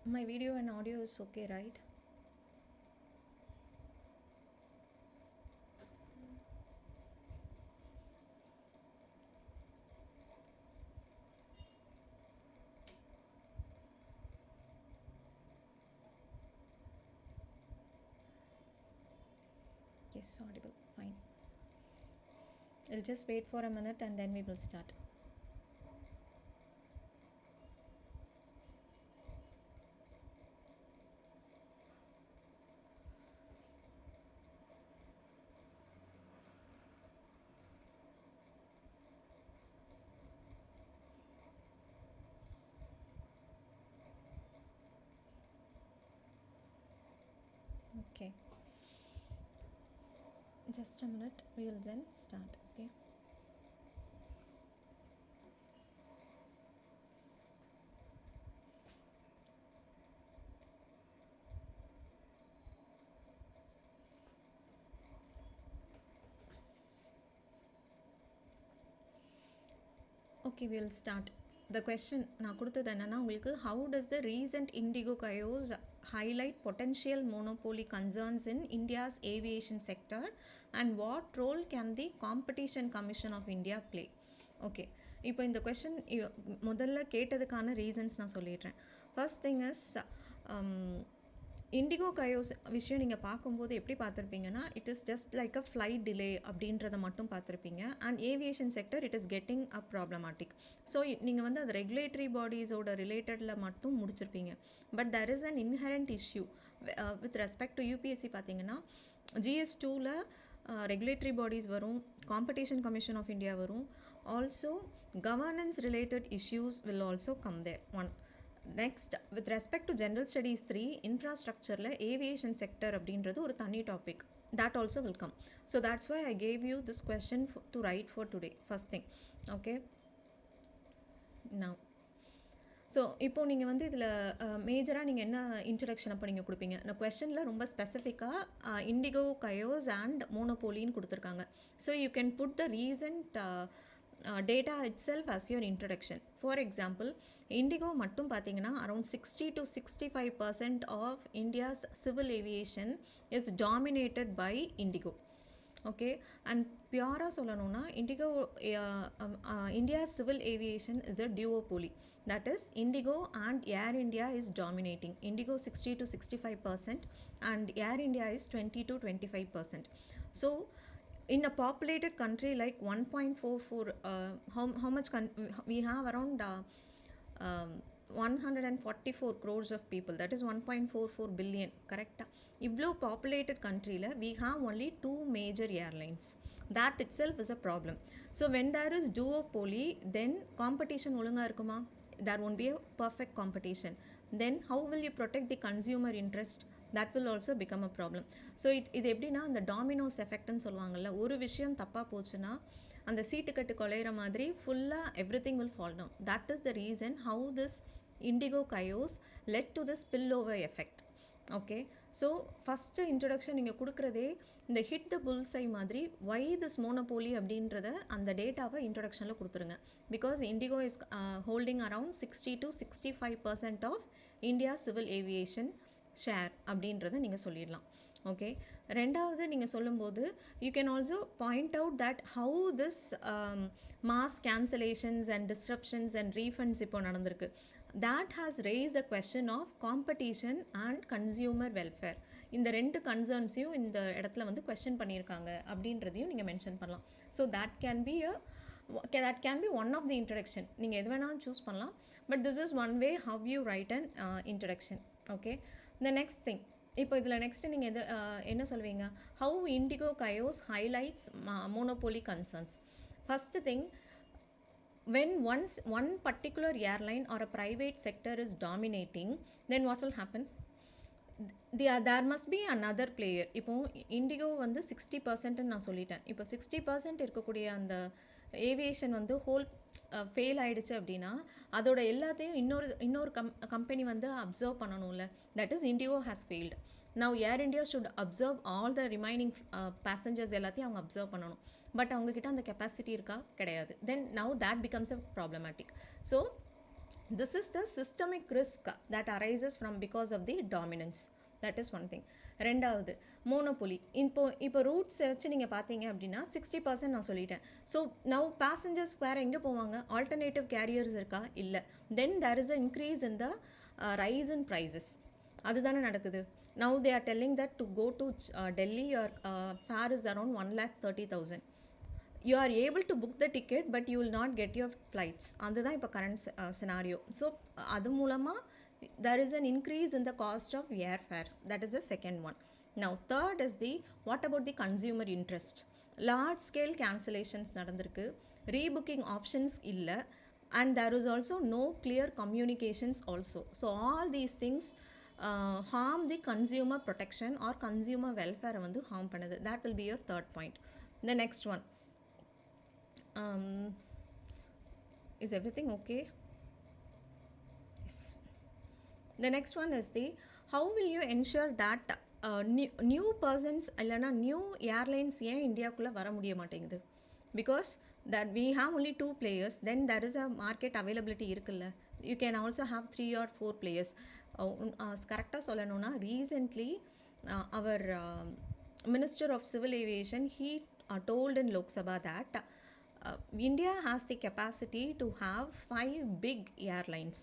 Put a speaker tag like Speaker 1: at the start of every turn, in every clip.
Speaker 1: My video and audio is okay, right? Yes, audible. Fine. I'll just wait for a minute and then we will start. Okay. Just a minute. We will then start. Okay. Okay, we'll start. The question நான் கொடுத்தது என்னன்னா உங்களுக்கு how does the recent IndiGo chaos highlight potential monopoly concerns in India's aviation sector and what role can the Competition Commission of India play? Okay, இப்போ இந்த question முதல்ல கேட்டதுக்கான reasons நான் சொல்லிடுறேன். First thing is IndiGo chaos விஷயம் நீங்கள் பார்க்கும்போது எப்படி பார்த்துருப்பீங்கன்னா it is just like a flight delay அப்படின்றத மட்டும் பார்த்துருப்பீங்க. And aviation sector it is getting a problematic. So நீங்கள் வந்து அது ரெகுலேட்டரி பாடிஸோட ரிலேட்டடில் மட்டும் முடிச்சிருப்பீங்க. But there is an inherent issue with respect to UPSC பார்த்தீங்கன்னா GS2ல ரெகுலேட்டரி பாடிஸ் வரும், காம்படிஷன் கமிஷன் ஆஃப் இந்தியா வரும், also governance related issues will also come there one. Next with respect to general studies 3 இன்ஃப்ராஸ்ட்ரக்சரில் aviation sector அப்படின்றது ஒரு தனி topic. that also will come. So that's why I gave you this question to write for today, first thing. Okay, now so இப்போது நீங்கள் வந்து இதில் மேஜராக நீங்கள் என்ன இன்ட்ரடக்ஷன் அப்போ நீங்கள் கொடுப்பீங்க? இந்த கொஸ்டினில் ரொம்ப ஸ்பெசிஃபிக்காக இண்டிகோ கயோஸ் அண்ட் மோனோபோலின்னு கொடுத்துருக்காங்க. So you can put the recent data itself as your introduction. For example, IndiGo மட்டும் பார்த்தீங்கன்னா around 60 to 65% of India's civil aviation is dominated by IndiGo. Okay, and பியூராக சொல்லணும்னா indigo India's civil aviation is a duopoly. That is, IndiGo and Air India is dominating. IndiGo 60 to 65% and Air India is 20 to 25%. So in a populated country like 1.44, how much we have around 144 crores of people, that is 1.44 billion, correct? Ivlo populated country la we have only 2 major airlines. That itself is a problem. So when there is duopoly, then competition olunga irukuma? There won't be a perfect competition. Then how will you protect the consumer interest? that will also become a problem. So இது எப்படின்னா அந்த Domino's எஃபெக்ட்னு சொல்லுவாங்கள்ல, ஒரு விஷயம் தப்பாக போச்சுன்னா அந்த சீட்டுக்கட்டு குலையிற மாதிரி ஃபுல்லாக everything will fall down. That is the reason how this IndiGo chaos led to the spill over effect. Okay, so first introduction நீங்கள் கொடுக்குறதே இந்த ஹிட் த புல்ஸை மாதிரி வை திஸ் மோனோபோலி அப்படின்றத அந்த டேட்டாவை இன்ட்ரடக்ஷனில் கொடுத்துருங்க. Because IndiGo is holding around 60 to 65% of India civil aviation share அப்படின்றத நீங்கள் சொல்லிடலாம். ஓகே, ரெண்டாவது நீங்கள் சொல்லும்போது you can also point out that how this mass cancellations and disruptions and refunds இப்போ நடந்திருக்கு. that has raised the question of competition and consumer welfare. இந்த ரெண்டு கன்சர்ன்ஸையும் இந்த இடத்துல வந்து கொஸ்டின் பண்ணியிருக்காங்க அப்படின்றதையும் நீங்கள் மென்ஷன் பண்ணலாம். So that can be one of the introduction. நீங்கள் எது வேணாலும் சூஸ் பண்ணலாம். But this is one way how you write an introduction. Okay, the next thing, இப்போ இதில் நெக்ஸ்ட்டு நீங்கள் என்ன சொல்வீங்க? How indigo chaos highlights monopoly concerns. First thing, when one particular airline or a private sector is dominating, then what will happen? There must be another player. இப்போது indigo வந்து 60% நான் சொல்லிட்டேன். இப்போ 60% இருக்கக்கூடிய அந்த ஏவியேஷன் வந்து ஹோல் ஃபெயில் ஆகிடுச்சு அப்படின்னா அதோட எல்லாத்தையும் இன்னொரு கம்பெனி வந்து அப்சர்வ் பண்ணணும்ல. That is IndiGo has failed. Now Air India should observe all the remaining passengers எல்லாத்தையும் அவங்க அப்சர்வ் பண்ணணும். பட் அவங்கக்கிட்ட அந்த கெப்பாசிட்டி இருக்கா? கிடையாது. தென் now that becomes a problematic. So This is the systemic risk that arises from because of the dominance. That is one thing. ரெண்டாவது monopoly. இப்போ roots வச்சு நீங்கள் பார்த்தீங்க அப்படின்னா 60% நான் சொல்லிட்டேன். ஸோ நவ் பேசஞ்சர்ஸ் வேறு எங்கே போவாங்க? ஆல்டர்னேட்டிவ் கேரியர்ஸ் இருக்கா? இல்லை. Then there is a increase in the rise in prices. அதுதானே நடக்குது. Now they are telling that to go to Delhi your fare is around 1,30,000. You are able to book the ticket but you will not get your flights. அதுதான் இப்போ current scenario. So அது மூலமாக there is an increase in the cost of airfares. That is the second one. Now third is the what about the consumer interest? Large scale cancellations நடந்திருக்கு, rebooking options இல்லை, and there is also no clear communications also. So all these things harm the consumer protection or consumer welfare வந்து harm பண்ணுது. That will be your third point. The next one, is everything okay? Yes. The next one is the how will you ensure that new persons இல்லைனா new airlines ஏன் இந்தியாவுக்குள்ளே வர முடிய மாட்டேங்குது? Because that we have only 2 players, then there is a market availability இருக்குல்ல. You can also have 3 or 4 players. கரெக்டாக சொல்லணும்னா recently our Minister of Civil Aviation, he told in Lok Sabha that India has the capacity to have 5 big airlines.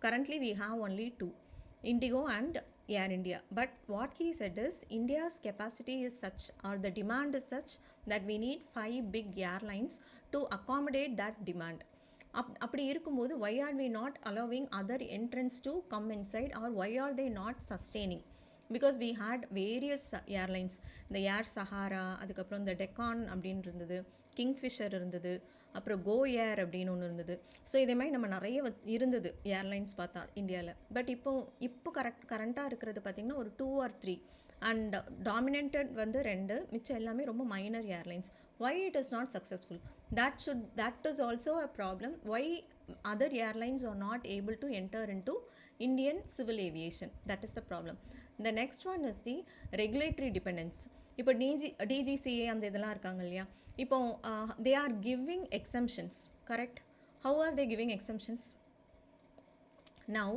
Speaker 1: Currently we have only 2, IndiGo and Air India. But what he said is India's capacity is such, or the demand is such, that we need 5 big airlines to accommodate that demand. அப்படி இருக்கும்போது why are we not allowing other entrants to come inside, or why are they not sustaining? Because we had various airlines, இந்த ஏர் சஹாரா, அதுக்கப்புறம் இந்த டெக்கான் அப்படின்னு இருந்தது, kingfisher இருந்தது, அப்புறம் கோ ஏர் அப்படின்னு ஒன்று இருந்தது. ஸோ இதே மாதிரி நம்ம நிறைய இருந்தது ஏர்லைன்ஸ் பார்த்தா இந்தியாவில். பட் இப்போ கரண்ட்டாக இருக்கிறது பார்த்திங்கன்னா ஒரு 2 or 3, அண்ட் டாமினேட்டட் வந்து 2, மிச்சம் எல்லாமே ரொம்ப minor airlines. why it is not successful? That is also a problem. Why other airlines are not able to enter into Indian civil aviation? That is the problem. The next one is the regulatory dependence. இப்போ DGCA அந்த இதெல்லாம் இருக்காங்க இல்லையா, இப்போ they are giving exemptions, correct? How are they giving exemptions? Now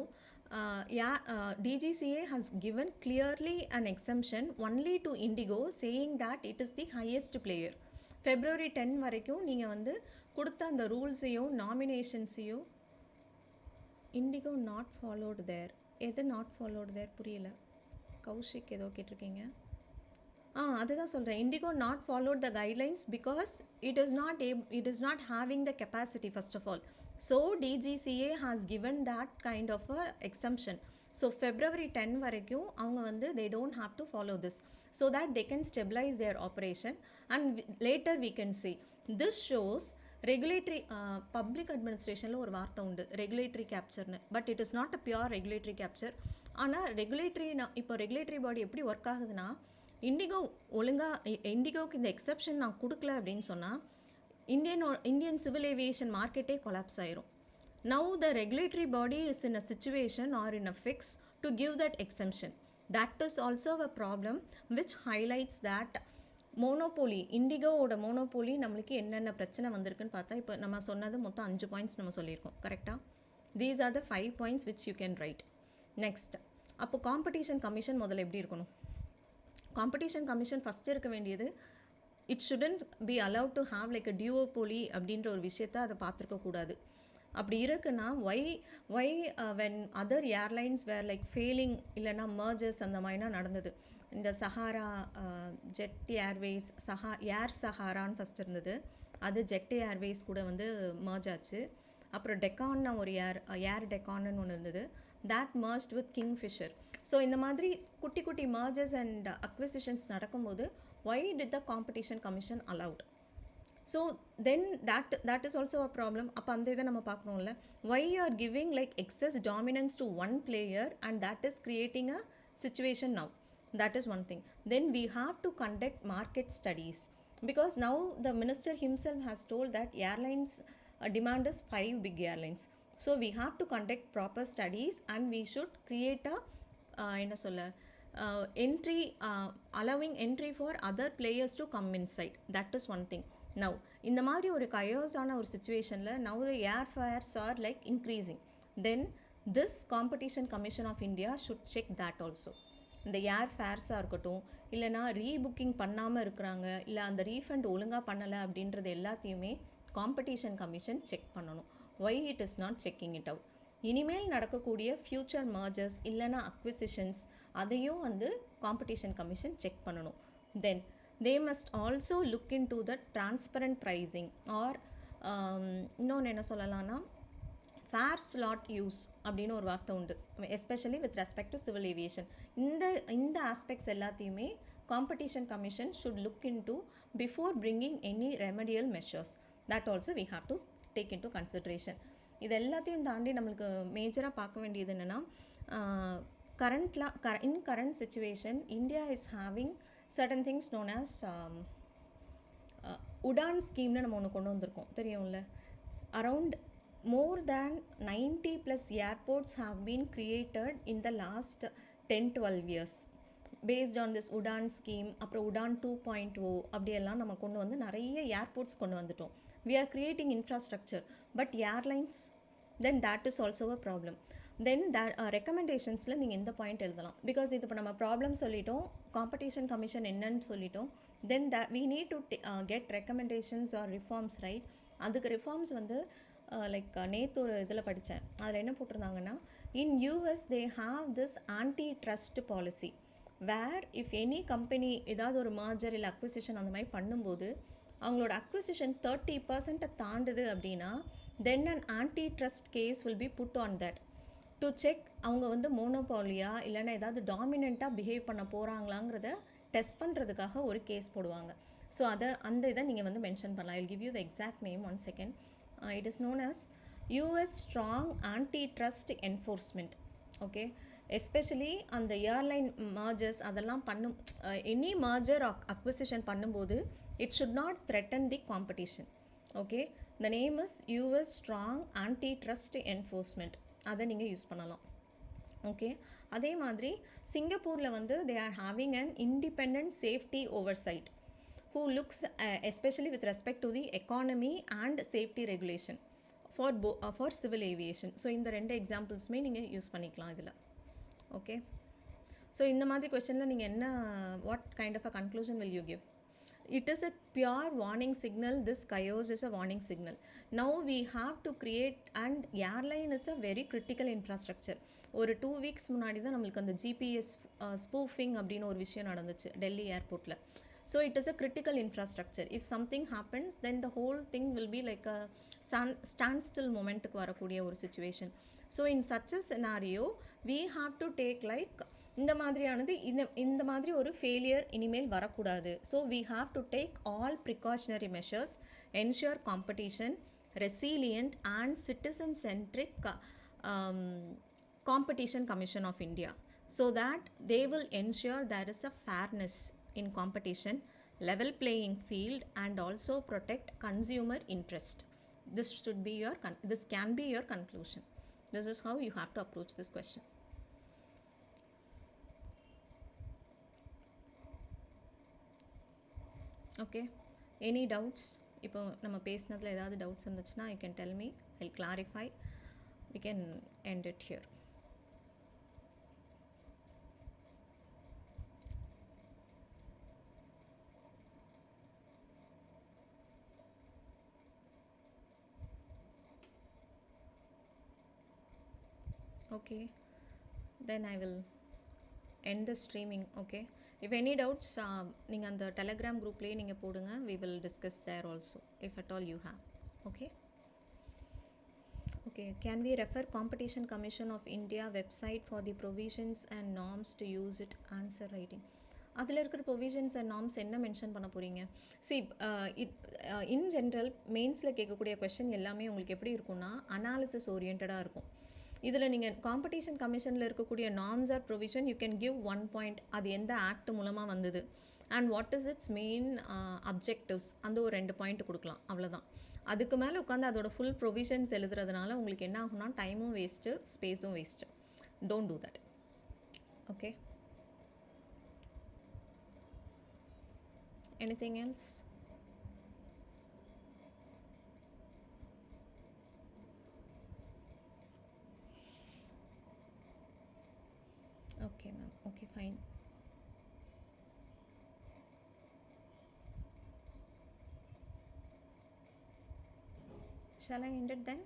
Speaker 1: DGCA has given clearly an exemption only to IndiGo, saying that it is the highest player. February 10 வரைக்கும் நீங்கள் வந்து கொடுத்த அந்த ரூல்ஸையும் நாமினேஷன்ஸையும் IndiGo நாட் ஃபாலோடு தேர். எது not followed தேர் புரியல. கௌஷிக் ஏதோ கேட்டிருக்கீங்க. அதுதான் சொல்கிறேன். IndiGo not followed the guidelines because it is not having the capacity first of all. So DGCA has given that kind of a exemption. So February 10 வரைக்கும் அவங்க வந்து they don't have to follow this, so that they can stabilize their operation, and later we can see. This shows regulatory public administrationல ஒரு வார்த்தை உண்டு, regulatory captureனு. But it is not a pure regulatory capture. ஆனால் இப்போ regulatory பாடி எப்படி work ஆகுதுன்னா, இண்டிகோக்கு இந்த exception நான் கொடுக்கல அப்படின்னு சொன்னால் இந்தியன் சிவில் ஏவியேஷன் மார்க்கெட்டே கொலாப்ஸ் ஆயிரும். Now the regulatory body is in a situation or in a fix to give that exemption. That is also a problem which highlights that monopoly, IndiGoவோட monopoly நம்மளுக்கு என்னென்ன பிரச்சனை வந்திருக்குன்னு பார்த்தா, இப்போ நம்ம சொன்னது மொத்தம் 5 பாயிண்ட்ஸ் நம்ம சொல்லியிருக்கோம், கரெக்டாக? These are the 5 points which you can write. Next, அப்போ காம்படிஷன் கமிஷன் முதல்ல எப்படி இருக்கணும்? காம்படிஷன் கமிஷன் ஃபஸ்ட்டு இருக்க வேண்டியது, it shouldn't be allowed to have like a duopoly அப்படின்ற ஒரு விஷயத்தை அதை பார்த்துருக்கக்கூடாது. அப்படி இருக்குன்னா why when other airlines were like failing, இல்லைனா மர்ஜர்ஸ் அந்த மாதிரிலாம் நடந்தது. இந்த சஹாரா ஜெட் ஏர்வேஸ், ஏர் சஹாரான்னு ஃபஸ்ட் இருந்தது, அது ஜெட் ஏர்வேஸ் கூட வந்து மர்ஜ் ஆச்சு. அப்புறம் டெக்கான்னு ஒரு ஏர் டெக்கான்னு ஒன்று இருந்தது, that merged with Kingfisher. So இந்த மாதிரி குட்டி குட்டி மர்ஜர்ஸ் அண்ட் அக்விசிஷன்ஸ் நடக்கும்போது why did the competition commission allowed? So then that is also a problem. அப்போ அந்த இதை நம்ம பார்க்கணும்ல, why you are giving like excess dominance to one player and that is creating a situation now. That is one thing. Then we have to conduct market studies, because now the minister himself has told that airlines demand is 5 big airlines. So we have to conduct proper studies and we should create a என்ன சொல்ல entry, allowing entry for other players to come inside. That is one thing. Now இந்த மாதிரி ஒரு கயோஸான ஒரு சுச்சுவேஷனில் now the airfares are like increasing. then this competition commission of India should check that also. இந்த ஏர் ஃபேர்ஸாக இருக்கட்டும், இல்லைனா ரீபுக்கிங் பண்ணாமல் இருக்கிறாங்க, இல்லை அந்த ரீஃபண்ட் ஒழுங்காக பண்ணலை அப்படின்றது எல்லாத்தையுமே காம்படிஷன் கமிஷன் செக் பண்ணணும். Why it is not checking it out? இனிமேல் நடக்கக்கூடிய ஃப்யூச்சர் மர்ஜர்ஸ் இல்லைனா அக்விசிஷன்ஸ் அதையும் வந்து காம்படிஷன் கமிஷன் செக் பண்ணணும். தென் they must also look into the transparent pricing or இன்னொன்று என்ன சொல்லலாம்னா ஃபேர் ஸ்லாட் யூஸ் அப்படின்னு ஒரு வார்த்தை உண்டு, especially with respect to civil aviation. இந்த ஆஸ்பெக்ட்ஸ் எல்லாத்தையுமே competition commission should look into before bringing any remedial measures. That also we have to take into consideration. இது எல்லாத்தையும் தாண்டி நம்மளுக்கு மேஜராக பார்க்க வேண்டியது என்னென்னா, in current situation India is having certain things known as Udan ஸ்கீம்னு நம்ம ஒன்று கொண்டு வந்திருக்கோம், தெரியும்ல. Around more than 90+ airports have been created in the last 10-12 years based on this Udan scheme. அப்புறம் உடான் 2.0 அப்படியெல்லாம் நம்ம கொண்டு வந்து நிறைய ஏர்போர்ட்ஸ் கொண்டு வந்துட்டோம். we are creating infrastructure, but airlines, then that is also a problem. தென் ரெக்கமெண்டேஷன்ஸில் நீங்கள் இந்த பாயிண்ட் எழுதலாம், பிகாஸ் இது இப்போ நம்ம ப்ராப்ளம் சொல்லிட்டோம், காம்படிஷன் கமிஷன் என்னன்னு சொல்லிட்டோம். Then we need to get recommendations or reforms, right? அதுக்கு ரிஃபார்ம்ஸ் வந்து லைக் நேற்று ஒரு இதில் படித்தேன், அதில் என்ன போட்டிருந்தாங்கன்னா, in US they have this anti trust policy where if any company ஏதாவது ஒரு மர்ஜர் இல்லை அக்விசிஷன் அந்த மாதிரி பண்ணும்போது அவங்களோட அக்விசிஷன் 30% தாண்டுது அப்படின்னா then an anti trust case will be put on that to check அவங்க வந்து மோனோபாலியா இல்லைன்னா ஏதாவது டாமினண்ட்டாக பிஹேவ் பண்ண போகிறாங்களாங்கிறத டெஸ்ட் பண்ணுறதுக்காக ஒரு கேஸ் போடுவாங்க. ஸோ அந்த இதை நீங்கள் வந்து மென்ஷன் பண்ணலாம். I will give you the exact name, 1 second. It is known as US Strong Antitrust Enforcement. Okay, especially அந்த ஏர்லைன் மர்ஜர்ஸ் அதெல்லாம் பண்ணும், எனி மர்ஜர் அக்விசிஷன் பண்ணும்போது it should not threaten the competition. Okay, the name is US Strong Antitrust Enforcement. அதை நீங்கள் use பண்ணலாம். Okay, அதே மாதிரி சிங்கப்பூரில் வந்து they are having an independent safety oversight who looks especially with respect to the economy and safety regulation for civil aviation. So இந்த 2 எக்ஸாம்பிள்ஸுமே நீங்கள் use பண்ணிக்கலாம் இதில். ஓகே, ஸோ இந்த மாதிரி கொஸ்டினில் நீங்கள் என்ன, what kind of a conclusion will you give? It is a pure warning signal. This chaos is a warning signal. Now we have to create, and airline is a very critical infrastructure. ஒரு 2 weeks முன்னாடி தான் நம்மளுக்கு அந்த GPS spoofing அப்படின்னு ஒரு விஷயம் நடந்துச்சு டெல்லி ஏர்போர்ட்டில். So it is a critical infrastructure. If something happens, then the whole thing will be like a standstill moment க்கு வரக்கூடிய ஒரு situation. So in such a scenario, we have to take like இந்த மாதிரியானது இந்த மாதிரி ஒரு ஃபெயிலியர் இனிமேல் வரக்கூடாது. So we have to take all precautionary measures, ensure competition, resilient and citizen-centric competition commission of India, so that they will ensure there is a fairness in competition, level playing field and also protect consumer interest. This can be your conclusion. This is how you have to approach this question. Okay, any doubts? இப்போ நம்ம பேசினதில் ஏதாவது doubts இருந்துச்சுன்னா you can tell me, I'll clarify. We can end it here. Okay, then I will end the streaming. Okay, if any doubts நீங்கள் அந்த Telegram குரூப்லேயே நீங்கள் போடுங்க, we will discuss there also if at all you have. Okay, can we refer Competition Commission of India website for the provisions and norms to use it? Answer writing. அதில் இருக்கிற provisions and norms என்ன mention பண்ண போகிறீங்க? In general மெயின்ஸில் கேட்கக்கூடிய question எல்லாமே உங்களுக்கு எப்படி இருக்கும்னா அனாலிசிஸ் ஓரியன்டாக இருக்கும். இதில் நீங்கள் காம்படிஷன் கமிஷனில் இருக்கக்கூடிய norms or provision you can give 1 point, அது எந்த ஆக்ட் மூலமாக வந்தது and what is its main objectives, அந்த ஒரு 2 பாயிண்ட் கொடுக்கலாம், அவ்வளோதான். அதுக்கு மேலே உட்காந்து அதோட ஃபுல் ப்ரொவிஷன்ஸ் எழுதுறதுனால உங்களுக்கு என்ன ஆகும்னா டைமும் வேஸ்ட்டு, ஸ்பேஸும் waste. Don't do that. Okay, anything else? Okay, ma'am. Okay, fine. Shall I end it then?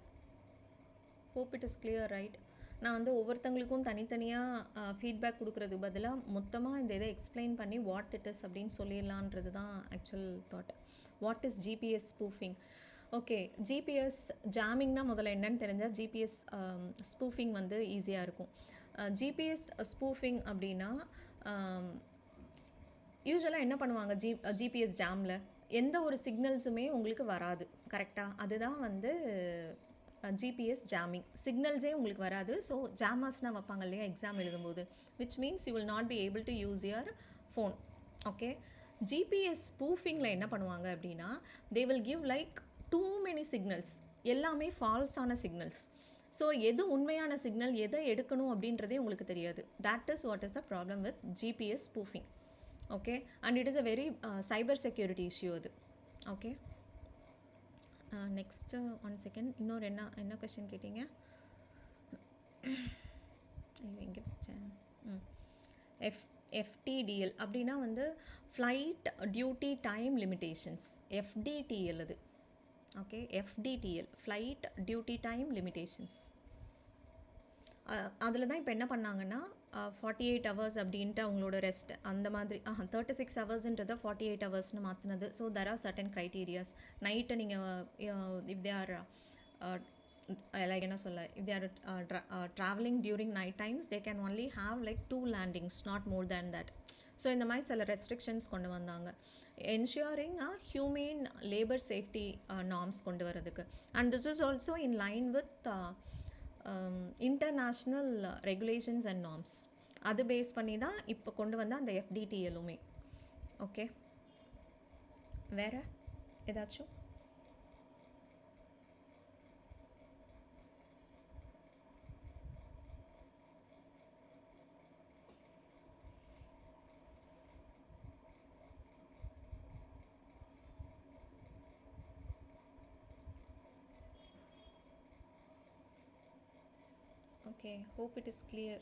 Speaker 1: Hope it is clear, right? நான் வந்து ஒவ்வொருத்தங்களுக்கும் தனித்தனியாக ஃபீட்பேக் கொடுக்குறதுக்கு பதிலாக மொத்தமாக இந்த இதை எக்ஸ்பிளைன் பண்ணி வாட் இட் இஸ் அப்படின்னு சொல்லிடலான்றது தான் actual thought. What is GPS spoofing? Okay, GPS ஜாமிங்னா முதல்ல என்னன்னு தெரிஞ்சால் ஜிபிஎஸ் ஸ்பூஃபிங் வந்து ஈஸியாக இருக்கும். ஜிபிஎஸ் ஸ்பூஃபிங் அப்படின்னா யூஸ்வலாக என்ன பண்ணுவாங்க ஜிபிஎஸ் ஜாமில் எந்த ஒரு சிக்னல்ஸுமே உங்களுக்கு வராது, கரெக்டாக? அதுதான் வந்து ஜிபிஎஸ் ஜாமிங். சிக்னல்ஸே உங்களுக்கு வராது. ஸோ ஜாமர்ஸ்னால் வைப்பாங்க இல்லையா எக்ஸாம் எழுதும்போது, which means you will not be able to use your phone. Okay, GPS ஸ்பூஃபிங்கில் என்ன பண்ணுவாங்க அப்படின்னா they will give like too many signals, எல்லாமே ஃபால்ஸான சிக்னல்ஸ். ஸோ எது உண்மையான சிக்னல், எதை எடுக்கணும் அப்படின்றதே உங்களுக்கு தெரியாது. That is what is the problem with GPS spoofing. Okay, and it is a very cyber security issue அது. ஓகே, நெக்ஸ்ட்டு ஒன் செகண்ட், இன்னொரு என்ன கொஷின் கேட்டீங்க? ஐயோ எங்கே வச்சேன்? எஃப்டிடிஎல் அப்படின்னா வந்து flight duty time limitations. FTDL அது. Okay, FTDL flight duty time limitations. அதில் தான் இப்போ என்ன பண்ணாங்கன்னா 48 hours அப்படின்ட்டு அவங்களோட ரெஸ்ட் அந்த மாதிரி 36 hours 48 hours மாற்றினது. So there are certain criterias. Night நீங்கள் இஃப் தே ஆர் லைக் என்ன சொல்ல, if they are travelling during night times they can only have like 2 landings, not more than that. So இந்த மாதிரி சில restrictions கொண்டு வந்தாங்க, ensuring humane labour safety norms கொண்டு வரதுக்கு. And this is also in line with international regulations and norms. அது base பண்ணி தான் இப்போ கொண்டு வந்த அந்த எஃப்டிடிஎலுமே. ஓகே, வேறு ஏதாச்சும்? Okay, hope it is clear.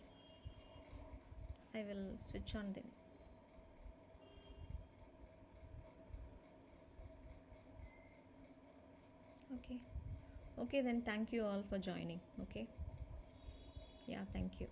Speaker 1: I will switch on then. Okay, then thank you all for joining. Okay, yeah, thank you.